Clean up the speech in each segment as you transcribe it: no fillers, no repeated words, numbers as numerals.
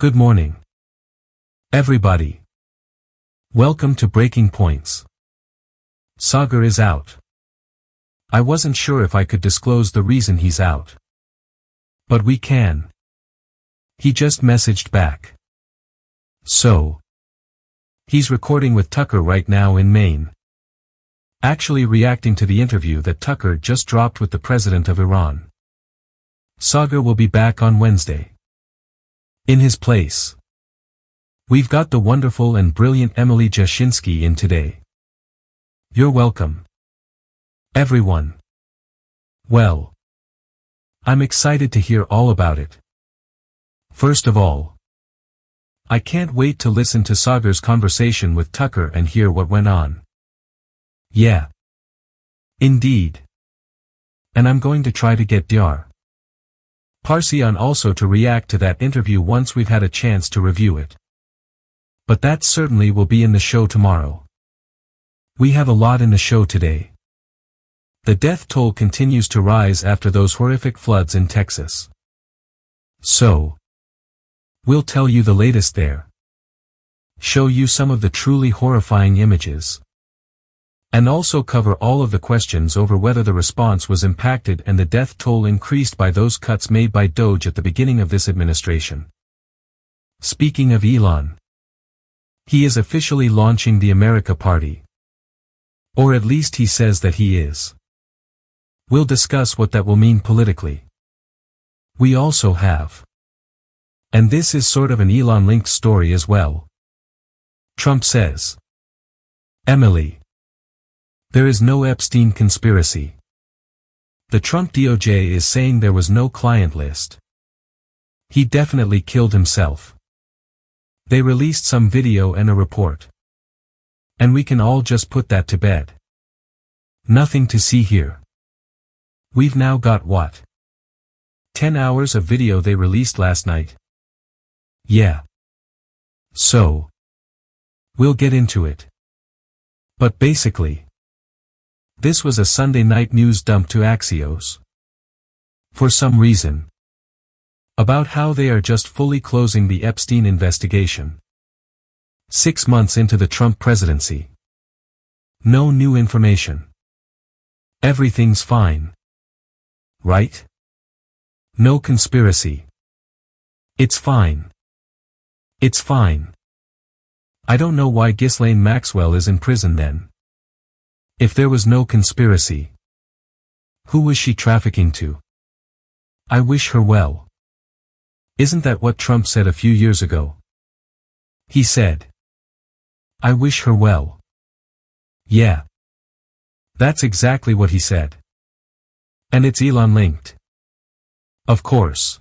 Good morning, everybody. Welcome to Breaking Points. Sagar is out. I wasn't sure if I could disclose the reason he's out. But we can. He just messaged back. So, he's recording with Tucker right now in Maine. Actually reacting to the interview that Tucker just dropped with the president of Iran. Sagar will be back on Wednesday. In his place, we've got the wonderful and brilliant Emily Jashinsky in today. You're welcome, everyone. Well, I'm excited to hear all about it. First of all, I can't wait to listen to Sagar's conversation with Tucker and hear what went on. Yeah. Indeed. And I'm going to try to get Dr. Parsian also to react to that interview once we've had a chance to review it. But that certainly will be in the show tomorrow. We have a lot in the show today. The death toll continues to rise after those horrific floods in Texas. So, we'll tell you the latest there. Show you some of the truly horrifying images. And also cover all of the questions over whether the response was impacted and the death toll increased by those cuts made by DOGE at the beginning of this administration. Speaking of Elon, he is officially launching the America Party. Or at least he says that he is. We'll discuss what that will mean politically. We also have. And this is sort of an Elon-linked story as well. Trump says, Emily, there is no Epstein conspiracy. The Trump DOJ is saying there was no client list. He definitely killed himself. They released some video and a report. And we can all just put that to bed. Nothing to see here. We've now got what? 10 hours of video they released last night? Yeah. So, we'll get into it. But basically, this was a Sunday night news dump to Axios. For some reason. About how they are just fully closing the Epstein investigation. 6 months into the Trump presidency. No new information. Everything's fine. Right? No conspiracy. It's fine. It's fine. I don't know why Ghislaine Maxwell is in prison then. If there was no conspiracy, who was she trafficking to? I wish her well. Isn't that what Trump said a few years ago? He said, I wish her well. Yeah. That's exactly what he said. And it's Elon-linked. Of course.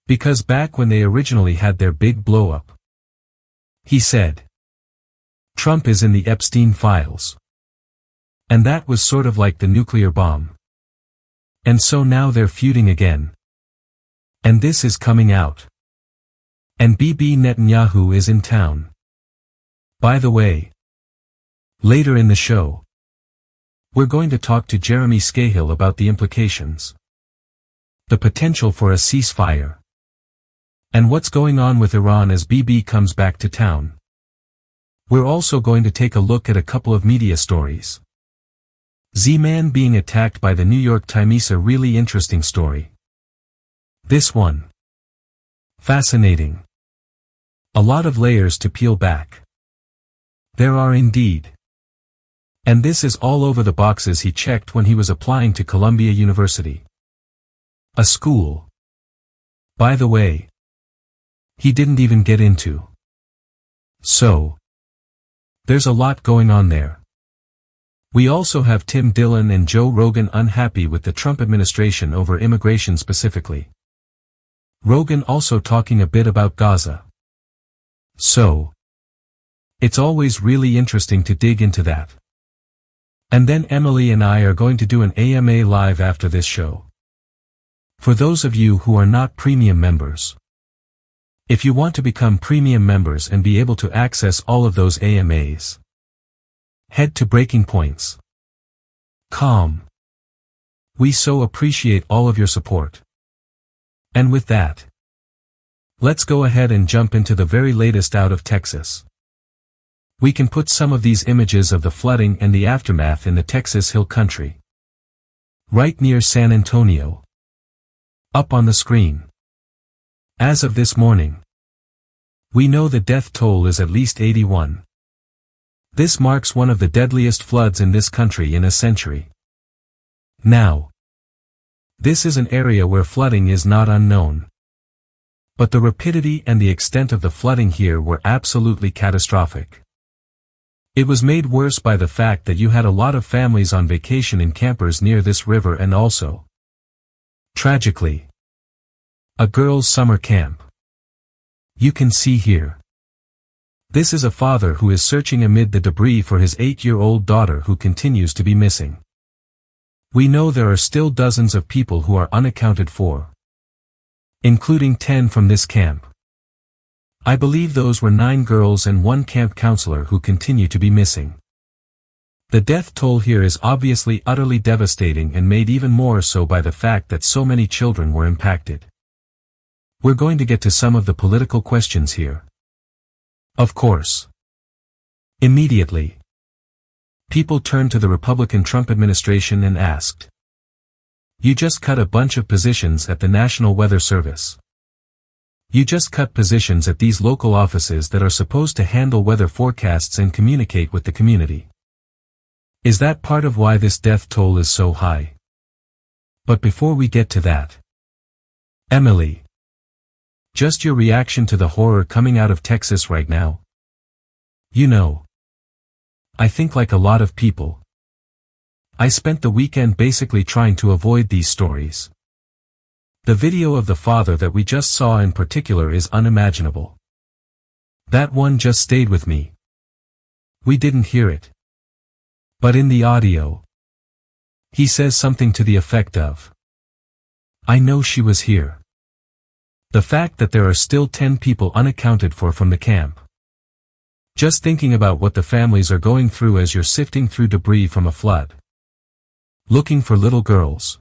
Because back when they originally had their big blow-up, he said, Trump is in the Epstein files. And that was sort of like the nuclear bomb. And so now they're feuding again. And this is coming out. And Bibi Netanyahu is in town. By the way, later in the show, we're going to talk to Jeremy Scahill about the implications. The potential for a ceasefire. And what's going on with Iran as Bibi comes back to town. We're also going to take a look at a couple of media stories. Z-Man being attacked by the New York Times, a really interesting story. This one. Fascinating. A lot of layers to peel back. There are indeed. And this is all over the boxes he checked when he was applying to Columbia University. A school. By the way, he didn't even get into. So, there's a lot going on there. We also have Tim Dillon and Joe Rogan unhappy with the Trump administration over immigration specifically. Rogan also talking a bit about Gaza. So, it's always really interesting to dig into that. And then Emily and I are going to do an AMA live after this show. For those of you who are not premium members. If you want to become premium members and be able to access all of those AMAs, head to breakingpoints.com. We so appreciate all of your support. And with that, Let's go ahead and jump into the very latest out of Texas. We can put some of these images of the flooding and the aftermath in the Texas Hill Country, right near San Antonio, up on the screen. As of this morning, we know the death toll is at least 81. This marks one of the deadliest floods in this country in a century. Now, this is an area where flooding is not unknown. But the rapidity and the extent of the flooding here were absolutely catastrophic. It was made worse by the fact that you had a lot of families on vacation in campers near this river and also, tragically, a girls' summer camp. You can see here. This is a father who is searching amid the debris for his 8-year-old daughter who continues to be missing. We know there are still dozens of people who are unaccounted for, including 10 from this camp. I believe those were 9 girls and 1 camp counselor who continue to be missing. The death toll here is obviously utterly devastating and made even more so by the fact that so many children were impacted. We're going to get to some of the political questions here. Of course. Immediately, people turned to the Republican Trump administration and asked, "You just cut a bunch of positions at the National Weather Service. You just cut positions at these local offices that are supposed to handle weather forecasts and communicate with the community. Is that part of why this death toll is so high?" But before we get to that, Emily, just your reaction to the horror coming out of Texas right now? You know, I think like a lot of people, I spent the weekend basically trying to avoid these stories. The video of the father that we just saw in particular is unimaginable. That one just stayed with me. We didn't hear it. But in the audio, he says something to the effect of, "I know she was here." The fact that there are still 10 people unaccounted for from the camp. Just thinking about what the families are going through as you're sifting through debris from a flood, looking for little girls.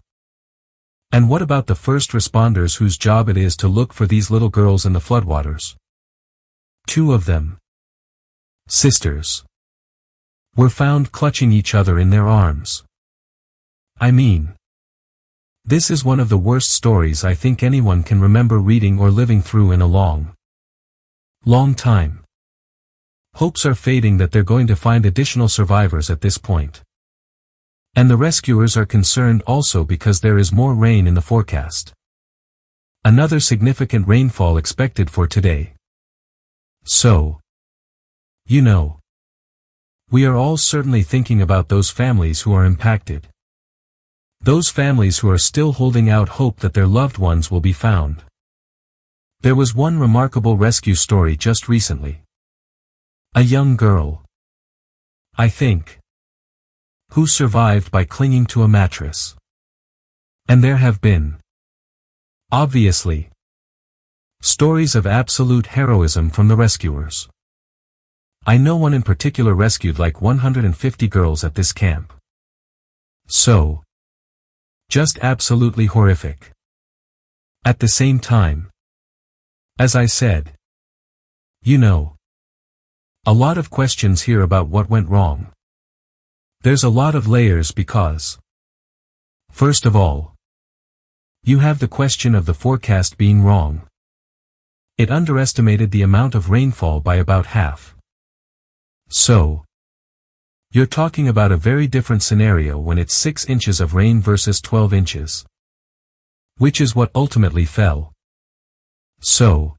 And what about the first responders whose job it is to look for these little girls in the floodwaters? 2 of them, sisters, were found clutching each other in their arms. I mean, this is one of the worst stories I think anyone can remember reading or living through in a long time. Hopes are fading that they're going to find additional survivors at this point. And the rescuers are concerned also because there is more rain in the forecast. Another significant rainfall expected for today. So, you know, we are all certainly thinking about those families who are impacted. Those families who are still holding out hope that their loved ones will be found. There was one remarkable rescue story just recently. A young girl, I think, who survived by clinging to a mattress. And there have been, obviously, stories of absolute heroism from the rescuers. I know one in particular rescued like 150 girls at this camp. So, just absolutely horrific. At the same time, as I said, you know, a lot of questions here about what went wrong. There's a lot of layers because, first of all, you have the question of the forecast being wrong. It underestimated the amount of rainfall by about half. So, you're talking about a very different scenario when it's 6 inches of rain versus 12 inches. Which is what ultimately fell. So,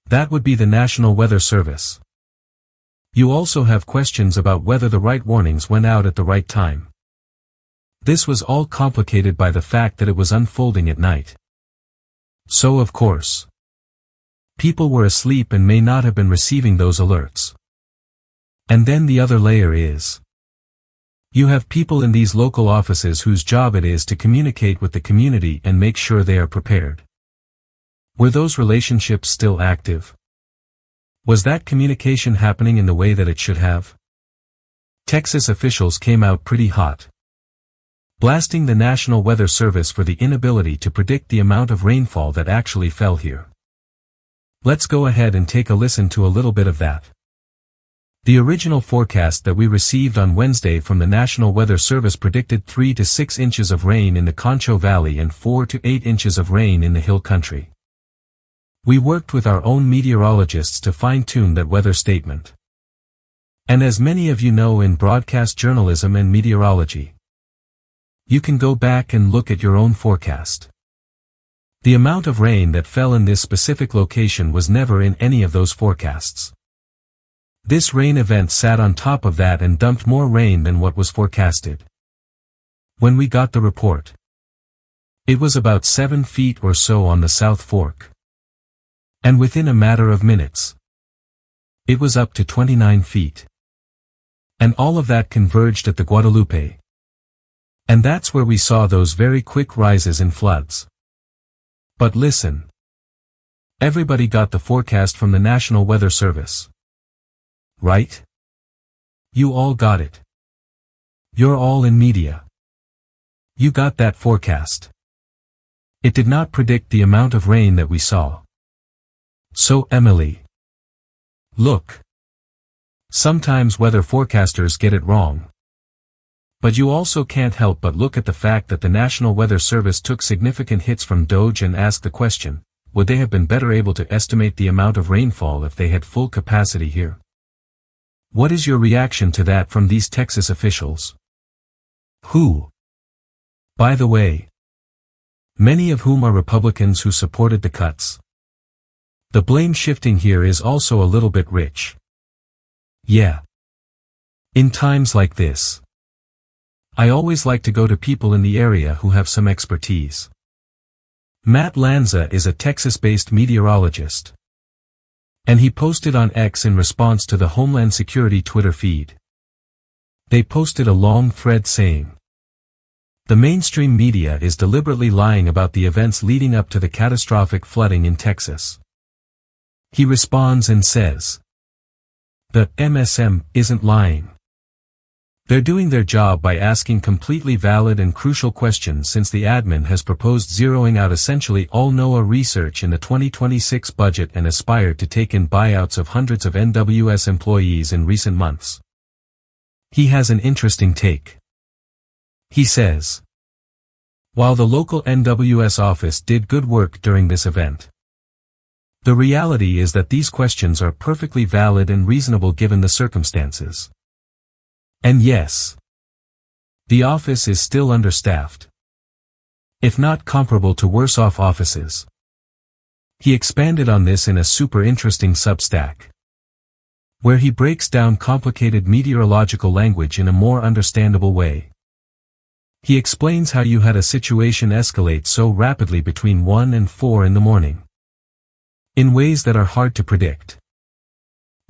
that would be the National Weather Service. You also have questions about whether the right warnings went out at the right time. This was all complicated by the fact that it was unfolding at night. So of course, people were asleep and may not have been receiving those alerts. And then the other layer is, you have people in these local offices whose job it is to communicate with the community and make sure they are prepared. Were those relationships still active? Was that communication happening in the way that it should have? Texas officials came out pretty hot, blasting the National Weather Service for the inability to predict the amount of rainfall that actually fell here. Let's go ahead and take a listen to a little bit of that. The original forecast that we received on Wednesday from the National Weather Service predicted 3 to 6 inches of rain in the Concho Valley and 4 to 8 inches of rain in the Hill Country. We worked with our own meteorologists to fine-tune that weather statement. And as many of you know in broadcast journalism and meteorology, you can go back and look at your own forecast. The amount of rain that fell in this specific location was never in any of those forecasts. This rain event sat on top of that and dumped more rain than what was forecasted. When we got the report, it was about 7 feet or so on the South Fork. And within a matter of minutes, it was up to 29 feet. And all of that converged at the Guadalupe. And that's where we saw those very quick rises in floods. But listen. Everybody got the forecast from the National Weather Service. Right? You all got it. You're all in media. You got that forecast. It did not predict the amount of rain that we saw. So Emily. Look. Sometimes weather forecasters get it wrong. But you also can't help but look at the fact that the National Weather Service took significant hits from DOJ and ask the question, would they have been better able to estimate the amount of rainfall if they had full capacity here? What is your reaction to that from these Texas officials? Who, by the way, many of whom are Republicans who supported the cuts. The blame shifting here is also a little bit rich. Yeah. In times like this, I always like to go to people in the area who have some expertise. Matt Lanza is a Texas-based meteorologist. And he posted on X in response to the Homeland Security Twitter feed. They posted a long thread saying, the mainstream media is deliberately lying about the events leading up to the catastrophic flooding in Texas. He responds and says, the MSM isn't lying. They're doing their job by asking completely valid and crucial questions since the admin has proposed zeroing out essentially all NOAA research in the 2026 budget and aspired to take in buyouts of hundreds of NWS employees in recent months. He has an interesting take. He says, while the local NWS office did good work during this event, the reality is that these questions are perfectly valid and reasonable given the circumstances. And yes, the office is still understaffed, if not comparable to worse-off offices. He expanded on this in a super interesting Substack, where he breaks down complicated meteorological language in a more understandable way. He explains how you had a situation escalate so rapidly between 1 and 4 in the morning, in ways that are hard to predict.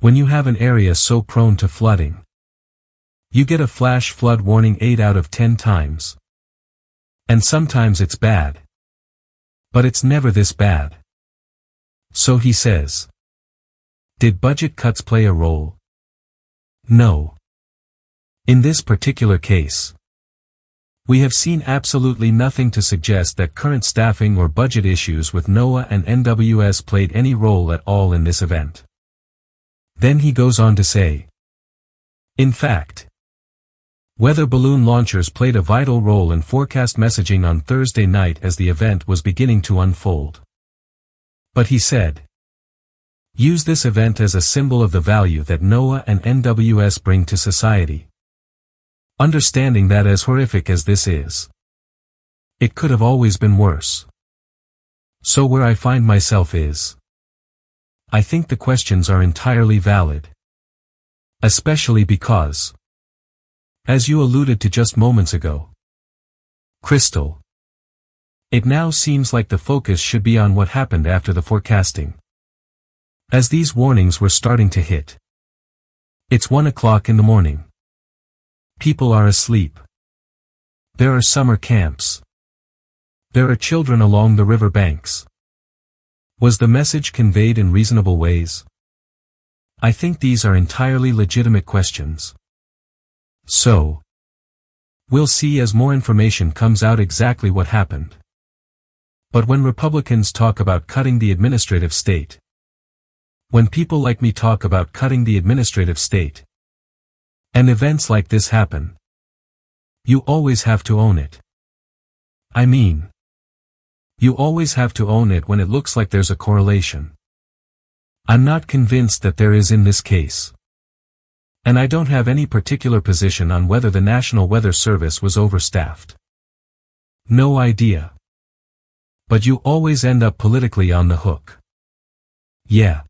When you have an area so prone to flooding, you get a flash flood warning 8 out of 10 times. And sometimes it's bad. But it's never this bad. So he says, did budget cuts play a role? No. In this particular case, we have seen absolutely nothing to suggest that current staffing or budget issues with NOAA and NWS played any role at all in this event. Then he goes on to say, in fact, weather balloon launchers played a vital role in forecast messaging on Thursday night as the event was beginning to unfold. But he said, use this event as a symbol of the value that NOAA and NWS bring to society. Understanding that as horrific as this is, it could have always been worse. So where I find myself is, I think the questions are entirely valid. Especially because, as you alluded to just moments ago, Crystal, it now seems like the focus should be on what happened after the forecasting. As these warnings were starting to hit. It's 1 o'clock in the morning. People are asleep. There are summer camps. There are children along the river banks. Was the message conveyed in reasonable ways? I think these are entirely legitimate questions. So, we'll see as more information comes out exactly what happened. But when Republicans talk about cutting the administrative state, When people like me talk about cutting the administrative state, and events like this happen, you always have to own it. I mean, you always have to own it when it looks like there's a correlation. I'm not convinced that there is in this case. And I don't have any particular position on whether the National Weather Service was overstaffed. No idea. But you always end up politically on the hook. Yeah.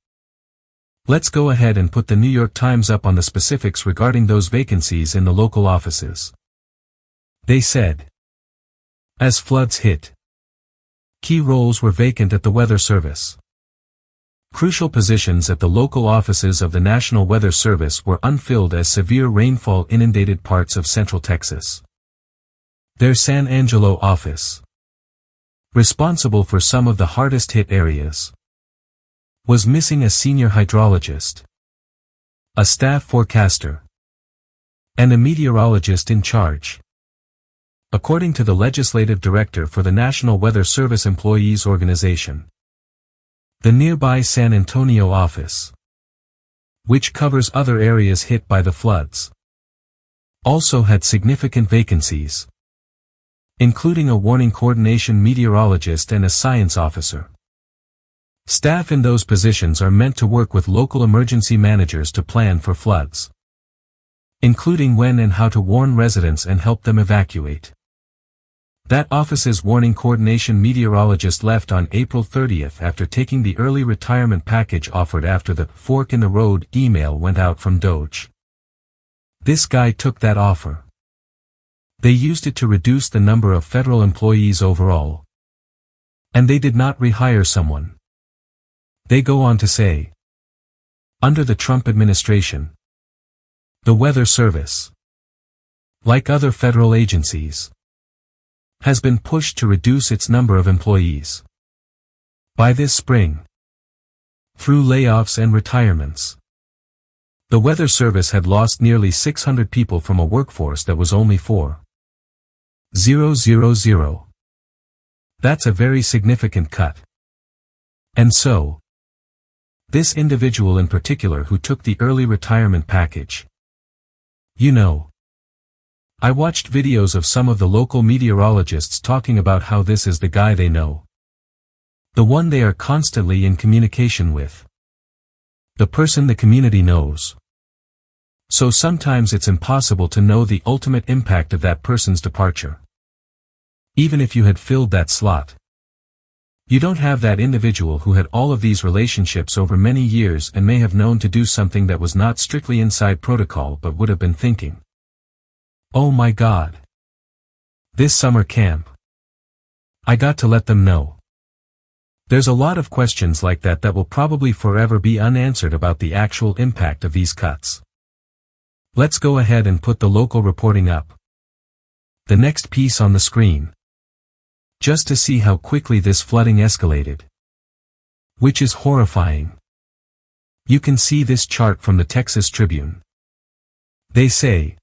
Let's go ahead and put the New York Times up on the specifics regarding those vacancies in the local offices. They said, as floods hit, key roles were vacant at the Weather Service. Crucial positions at the local offices of the National Weather Service were unfilled as severe rainfall inundated parts of central Texas. Their San Angelo office, responsible for some of the hardest hit areas, was missing a senior hydrologist, a staff forecaster, and a meteorologist in charge. According to the legislative director for the National Weather Service Employees Organization, the nearby San Antonio office, which covers other areas hit by the floods, also had significant vacancies, including a warning coordination meteorologist and a science officer. Staff in those positions are meant to work with local emergency managers to plan for floods, including when and how to warn residents and help them evacuate. That office's warning coordination meteorologist left on April 30th after taking the early retirement package offered after the fork in the road email went out from DOJ. This guy took that offer. They used it to reduce the number of federal employees overall. And they did not rehire someone. They go on to say, under the Trump administration, the Weather Service, like other federal agencies, has been pushed to reduce its number of employees. By this spring, through layoffs and retirements, the Weather Service had lost nearly 600 people from a workforce that was only 4,000. That's a very significant cut. And so, this individual in particular who took the early retirement package, you know, I watched videos of some of the local meteorologists talking about how this is the guy they know. The one they are constantly in communication with. The person the community knows. So sometimes it's impossible to know the ultimate impact of that person's departure. Even if you had filled that slot. You don't have that individual who had all of these relationships over many years and may have known to do something that was not strictly inside protocol but would have been thinking, oh my God. This summer camp. I got to let them know. There's a lot of questions like that that will probably forever be unanswered about the actual impact of these cuts. Let's go ahead and put the local reporting up. The next piece on the screen. Just to see how quickly this flooding escalated. Which is horrifying. You can see this chart from the Texas Tribune. They say,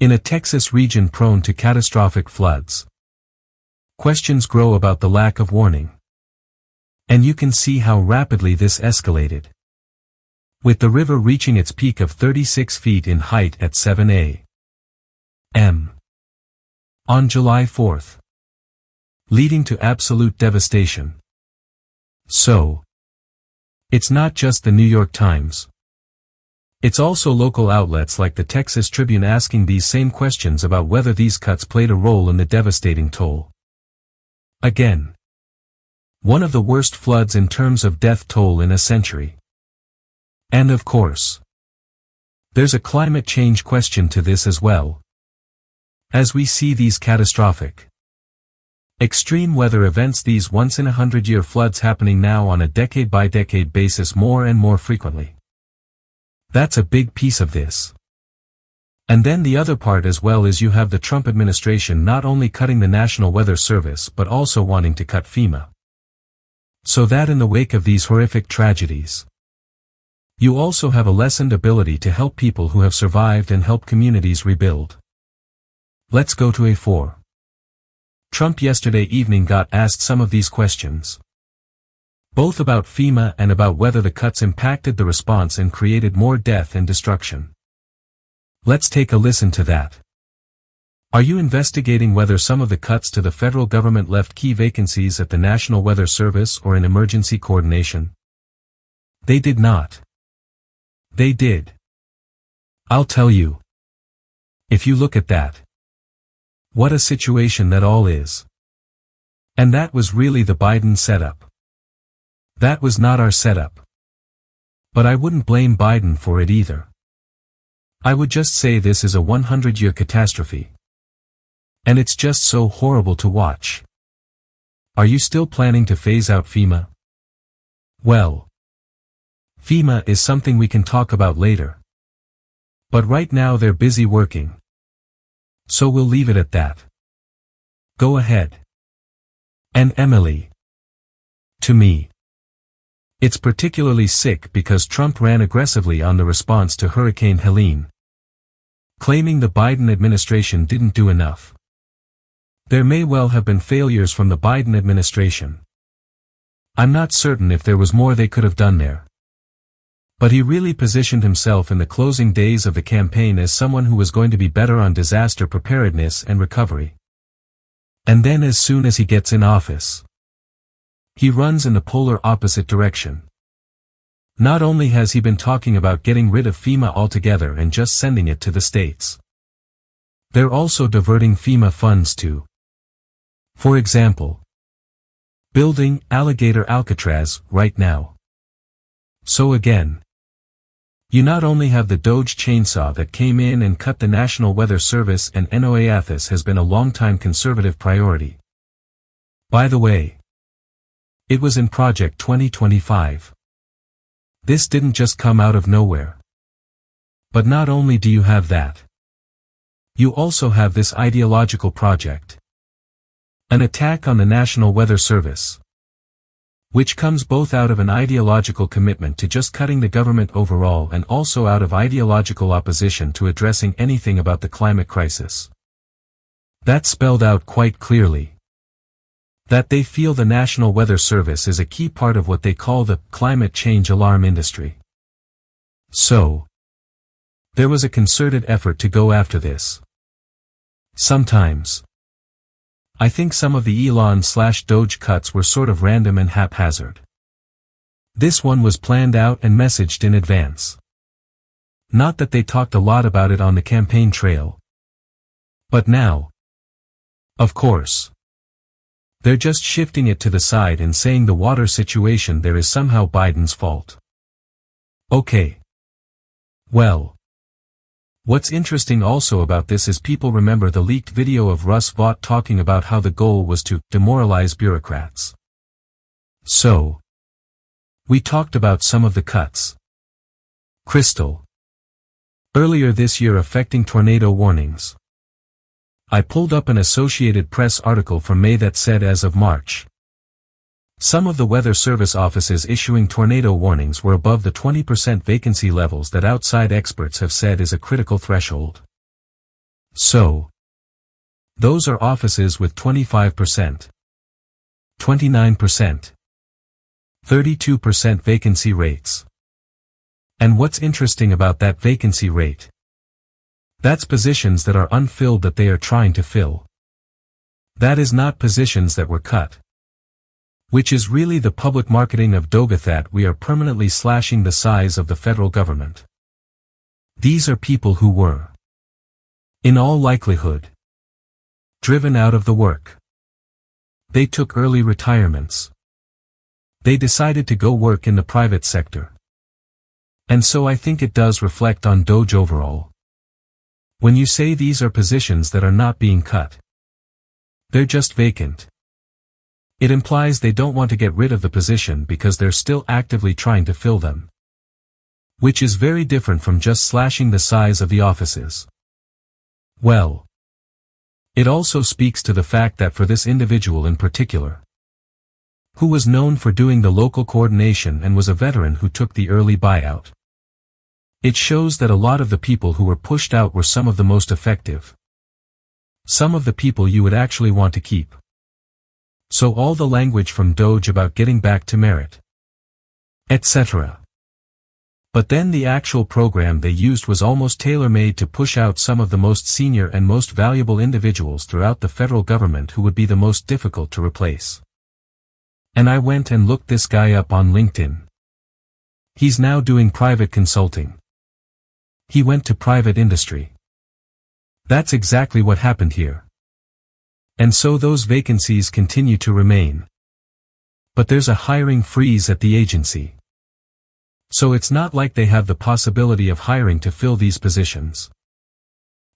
in a Texas region prone to catastrophic floods, questions grow about the lack of warning. And you can see how rapidly this escalated. With the river reaching its peak of 36 feet in height at 7 a.m. on July 4th. Leading to absolute devastation. So, it's not just the New York Times. It's also local outlets like the Texas Tribune asking these same questions about whether these cuts played a role in the devastating toll. Again, one of the worst floods in terms of death toll in a century. And of course, there's a climate change question to this as well. As we see these catastrophic, extreme weather events, these once-in-a-100-year floods happening now on a decade-by-decade basis more and more frequently. That's a big piece of this. And then the other part as well is you have the Trump administration not only cutting the National Weather Service but also wanting to cut FEMA. So that in the wake of these horrific tragedies, you also have a lessened ability to help people who have survived and help communities rebuild. Let's go to A4. Trump yesterday evening got asked some of these questions. Both about FEMA and about whether the cuts impacted the response and created more death and destruction. Let's take a listen to that. Are you investigating whether some of the cuts to the federal government left key vacancies at the National Weather Service or in emergency coordination? They did not. They did. I'll tell you. If you look at that. What a situation that all is. And that was really the Biden setup. That was not our setup. But I wouldn't blame Biden for it either. I would just say this is a 100-year catastrophe. And it's just so horrible to watch. Are you still planning to phase out FEMA? Well, FEMA is something we can talk about later. But right now they're busy working. So we'll leave it at that. Go ahead. And Emily. To me. It's particularly sick because Trump ran aggressively on the response to Hurricane Helene, claiming the Biden administration didn't do enough. There may well have been failures from the Biden administration. I'm not certain if there was more they could have done there. But he really positioned himself in the closing days of the campaign as someone who was going to be better on disaster preparedness and recovery. And then as soon as he gets in office, he runs in the polar opposite direction. Not only has he been talking about getting rid of FEMA altogether and just sending it to the states, they're also diverting FEMA funds to, for example, building Alligator Alcatraz right now. So again, you not only have the DOGE chainsaw that came in and cut the National Weather Service, and NOAA has been a long-time conservative priority. By the way, it was in Project 2025. This didn't just come out of nowhere. But not only do you have that, you also have this ideological project. An attack on the National Weather Service, which comes both out of an ideological commitment to just cutting the government overall and also out of ideological opposition to addressing anything about the climate crisis. That's spelled out quite clearly. That they feel the National Weather Service is a key part of what they call the climate change alarm industry. So, there was a concerted effort to go after this. Sometimes, I think some of the Elon/Doge cuts were sort of random and haphazard. This one was planned out and messaged in advance. Not that they talked a lot about it on the campaign trail. But now, of course, they're just shifting it to the side and saying the water situation there is somehow Biden's fault. Okay. Well, what's interesting also about this is people remember the leaked video of Russ Vought talking about how the goal was to demoralize bureaucrats. So, we talked about some of the cuts. Crystal. Earlier this year affecting tornado warnings. I pulled up an Associated Press article from May that said as of March, some of the Weather Service offices issuing tornado warnings were above the 20% vacancy levels that outside experts have said is a critical threshold. So, those are offices with 25%, 29%, 32% vacancy rates. And what's interesting about that vacancy rate? That's positions that are unfilled that they are trying to fill. That is not positions that were cut. Which is really the public marketing of DOGE that we are permanently slashing the size of the federal government. These are people who were, in all likelihood, driven out of the work. They took early retirements. They decided to go work in the private sector. And so I think it does reflect on DOGE overall. When you say these are positions that are not being cut, they're just vacant. It implies they don't want to get rid of the position because they're still actively trying to fill them. Which is very different from just slashing the size of the offices. Well, it also speaks to the fact that for this individual in particular, who was known for doing the local coordination and was a veteran who took the early buyout, it shows that a lot of the people who were pushed out were some of the most effective. Some of the people you would actually want to keep. So all the language from DOGE about getting back to merit, etc. But then the actual program they used was almost tailor-made to push out some of the most senior and most valuable individuals throughout the federal government who would be the most difficult to replace. And I went and looked this guy up on LinkedIn. He's now doing private consulting. He went to private industry. That's exactly what happened here. And so those vacancies continue to remain. But there's a hiring freeze at the agency. So it's not like they have the possibility of hiring to fill these positions.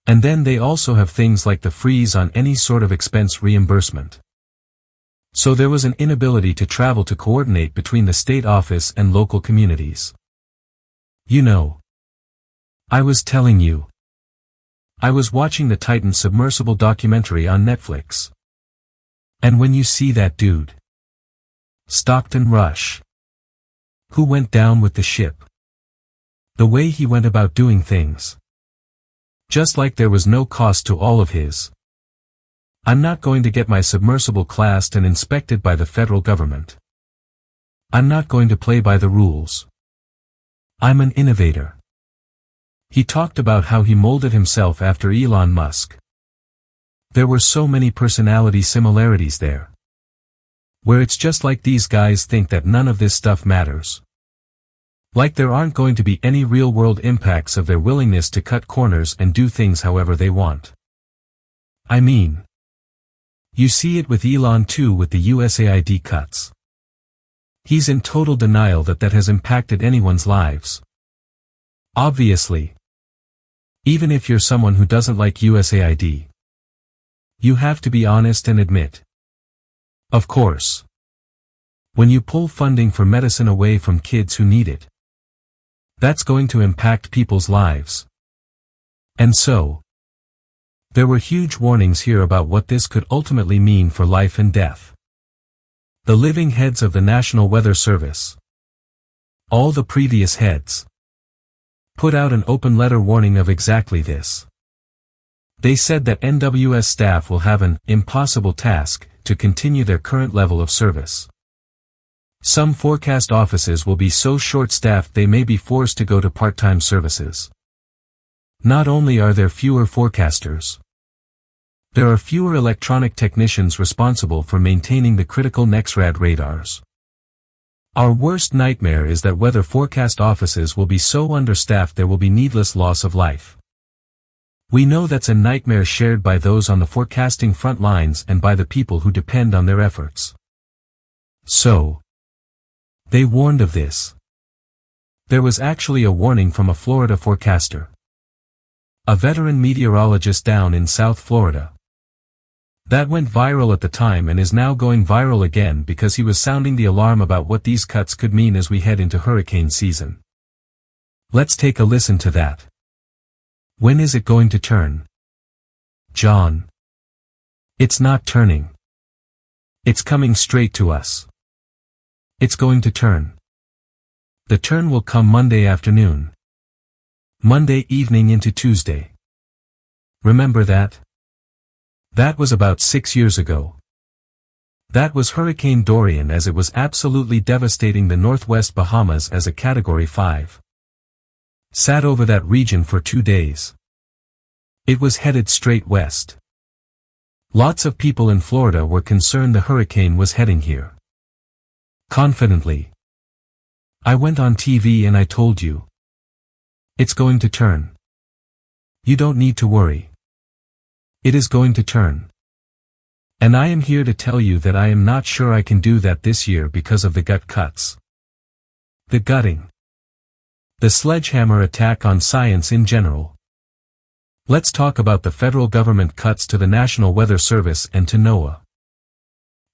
And then they also have things like the freeze on any sort of expense reimbursement. So there was an inability to travel to coordinate between the state office and local communities. You know. I was telling you. I was watching the Titan submersible documentary on Netflix. And when you see that dude, Stockton Rush, who went down with the ship, the way he went about doing things, just like there was no cost to all of his. I'm not going to get my submersible classed and inspected by the federal government. I'm not going to play by the rules. I'm an innovator. He talked about how he molded himself after Elon Musk. There were so many personality similarities there. Where it's just like these guys think that none of this stuff matters. Like there aren't going to be any real-world impacts of their willingness to cut corners and do things however they want. I mean, you see it with Elon too with the USAID cuts. He's in total denial that that has impacted anyone's lives. Obviously. Even if you're someone who doesn't like USAID, you have to be honest and admit. Of course. When you pull funding for medicine away from kids who need it, that's going to impact people's lives. And so, there were huge warnings here about what this could ultimately mean for life and death. The living heads of the National Weather Service, all the previous heads, put out an open letter warning of exactly this. They said that NWS staff will have an impossible task to continue their current level of service. Some forecast offices will be so short-staffed they may be forced to go to part-time services. Not only are there fewer forecasters, there are fewer electronic technicians responsible for maintaining the critical NEXRAD radars. Our worst nightmare is that weather forecast offices will be so understaffed there will be needless loss of life. We know that's a nightmare shared by those on the forecasting front lines and by the people who depend on their efforts. So, they warned of this. There was actually a warning from a Florida forecaster, a veteran meteorologist down in South Florida. That went viral at the time and is now going viral again because he was sounding the alarm about what these cuts could mean as we head into hurricane season. Let's take a listen to that. When is it going to turn? John. It's not turning. It's coming straight to us. It's going to turn. The turn will come Monday afternoon. Monday evening into Tuesday. Remember that? That was about 6 years ago. That was Hurricane Dorian as it was absolutely devastating the northwest Bahamas as a Category 5. Sat over that region for 2 days. It was headed straight west. Lots of people in Florida were concerned the hurricane was heading here. Confidently. I went on TV and I told you. It's going to turn. You don't need to worry. It is going to turn. And I am here to tell you that I am not sure I can do that this year because of the gut cuts. The gutting. The sledgehammer attack on science in general. Let's talk about the federal government cuts to the National Weather Service and to NOAA.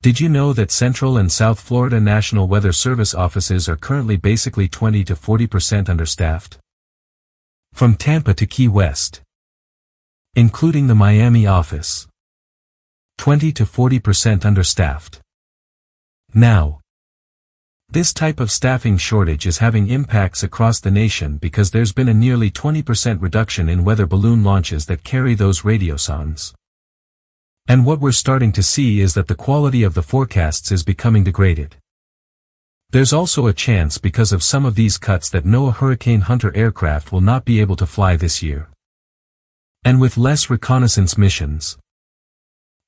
Did you know that Central and South Florida National Weather Service offices are currently basically 20 to 40% understaffed? From Tampa to Key West, including the Miami office. 20 to 40% understaffed. Now, this type of staffing shortage is having impacts across the nation because there's been a nearly 20% reduction in weather balloon launches that carry those radiosondes. And what we're starting to see is that the quality of the forecasts is becoming degraded. There's also a chance because of some of these cuts that NOAA Hurricane Hunter aircraft will not be able to fly this year. And with less reconnaissance missions,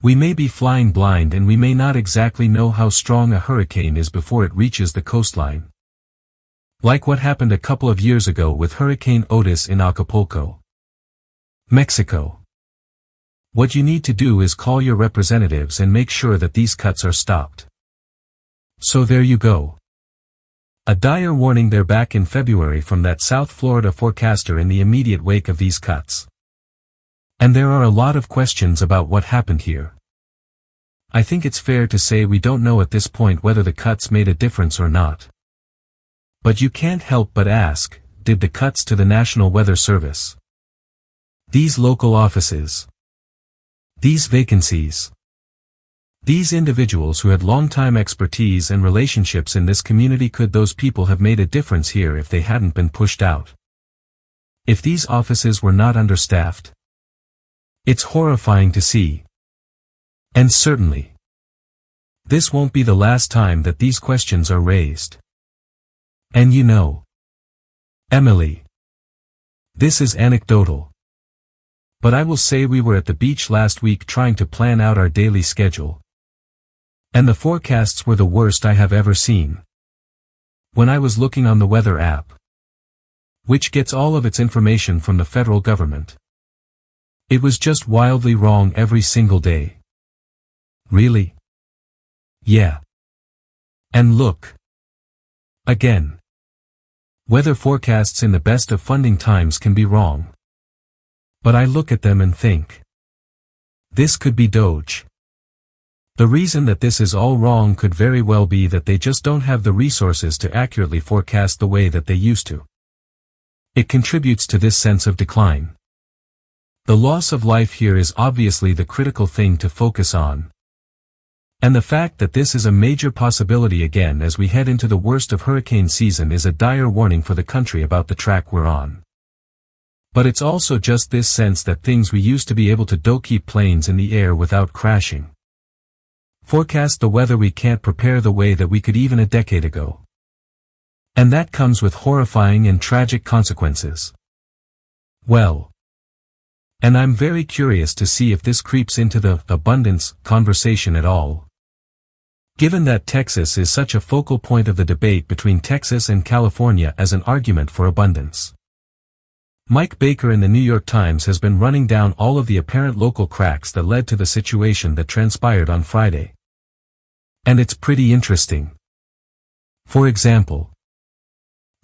we may be flying blind and we may not exactly know how strong a hurricane is before it reaches the coastline. Like what happened a couple of years ago with Hurricane Otis in Acapulco, Mexico. What you need to do is call your representatives and make sure that these cuts are stopped. So there you go. A dire warning there back in February from that South Florida forecaster in the immediate wake of these cuts. And there are a lot of questions about what happened here. I think it's fair to say we don't know at this point whether the cuts made a difference or not. But you can't help but ask, did the cuts to the National Weather Service, these local offices, these vacancies, these individuals who had long-time expertise and relationships in this community, could those people have made a difference here if they hadn't been pushed out? If these offices were not understaffed? It's horrifying to see. And certainly, this won't be the last time that these questions are raised. And you know, Emily, this is anecdotal. But I will say we were at the beach last week trying to plan out our daily schedule. And the forecasts were the worst I have ever seen. When I was looking on the weather app, which gets all of its information from the federal government, it was just wildly wrong every single day. Really? Yeah. And look. Again. Weather forecasts in the best of funding times can be wrong. But I look at them and think, this could be Doge. The reason that this is all wrong could very well be that they just don't have the resources to accurately forecast the way that they used to. It contributes to this sense of decline. The loss of life here is obviously the critical thing to focus on. And the fact that this is a major possibility again as we head into the worst of hurricane season is a dire warning for the country about the track we're on. But it's also just this sense that things we used to be able to do, keep planes in the air without crashing, forecast the weather, we can't prepare the way that we could even a decade ago. And that comes with horrifying and tragic consequences. Well, and I'm very curious to see if this creeps into the abundance conversation at all. Given that Texas is such a focal point of the debate between Texas and California as an argument for abundance. Mike Baker in the New York Times has been running down all of the apparent local cracks that led to the situation that transpired on Friday. And it's pretty interesting. For example,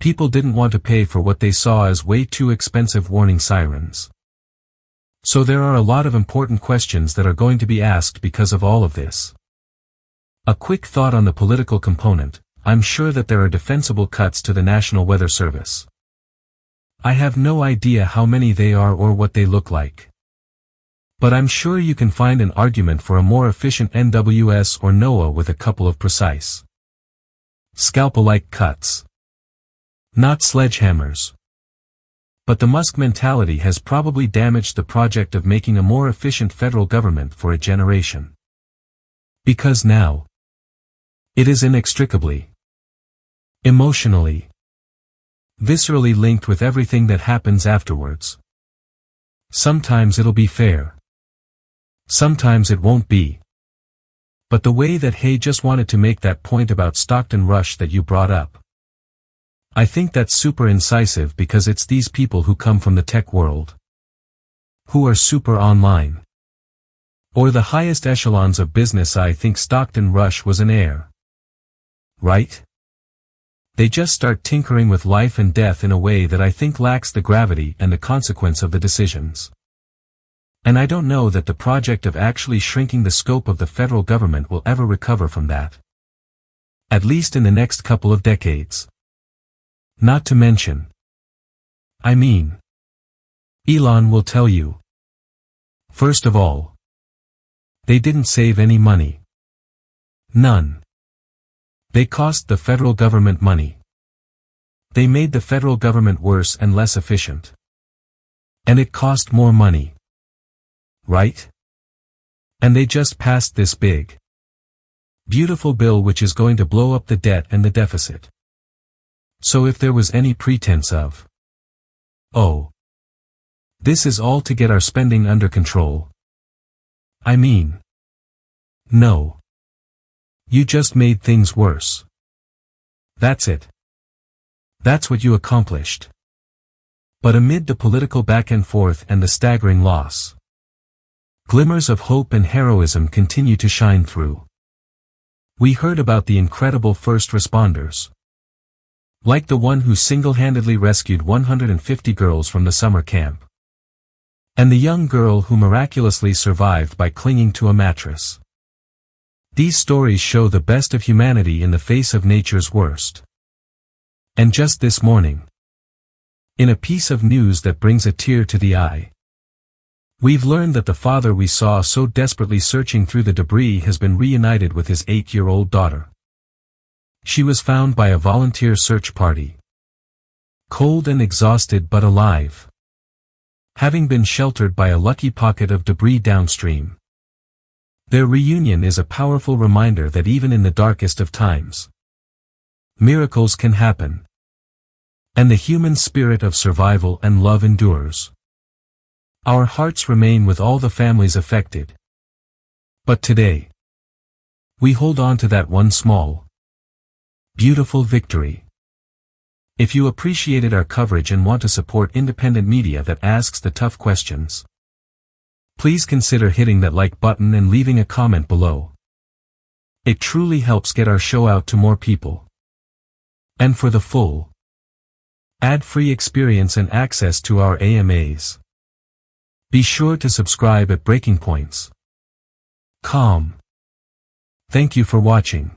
people didn't want to pay for what they saw as way too expensive warning sirens. So there are a lot of important questions that are going to be asked because of all of this. A quick thought on the political component: I'm sure that there are defensible cuts to the National Weather Service. I have no idea how many they are or what they look like. But I'm sure you can find an argument for a more efficient NWS or NOAA with a couple of precise, scalpel-like cuts. Not sledgehammers. But the Musk mentality has probably damaged the project of making a more efficient federal government for a generation. Because now, it is inextricably, emotionally, viscerally linked with everything that happens afterwards. Sometimes it'll be fair. Sometimes it won't be. But the way that Hay just wanted to make that point about Stockton Rush that you brought up, I think that's super incisive because it's these people who come from the tech world, who are super online, or the highest echelons of business. I think Stockton Rush was an heir. Right? They just start tinkering with life and death in a way that I think lacks the gravity and the consequence of the decisions. And I don't know that the project of actually shrinking the scope of the federal government will ever recover from that. At least in the next couple of decades. Not to mention, Elon will tell you. First of all, they didn't save any money. None. They cost the federal government money. They made the federal government worse and less efficient. And it cost more money. Right? And they just passed this big, Beautiful bill which is going to blow up the debt and the deficit. So if there was any pretense of, oh, this is all to get our spending under control. I mean, no. You just made things worse. That's it. That's what you accomplished. But amid the political back and forth and the staggering loss, glimmers of hope and heroism continue to shine through. We heard about the incredible first responders. Like the one who single-handedly rescued 150 girls from the summer camp. And the young girl who miraculously survived by clinging to a mattress. These stories show the best of humanity in the face of nature's worst. And just this morning, in a piece of news that brings a tear to the eye, we've learned that the father we saw so desperately searching through the debris has been reunited with his 8-year-old daughter. She was found by a volunteer search party. Cold and exhausted but alive. Having been sheltered by a lucky pocket of debris downstream. Their reunion is a powerful reminder that even in the darkest of times, miracles can happen. And the human spirit of survival and love endures. Our hearts remain with all the families affected. But today, we hold on to that one small, beautiful victory. If you appreciated our coverage and want to support independent media that asks the tough questions, please consider hitting that like button and leaving a comment below. It truly helps get our show out to more people. And for the full, ad-free experience and access to our AMAs, be sure to subscribe at breakingpoints.com. Thank you for watching.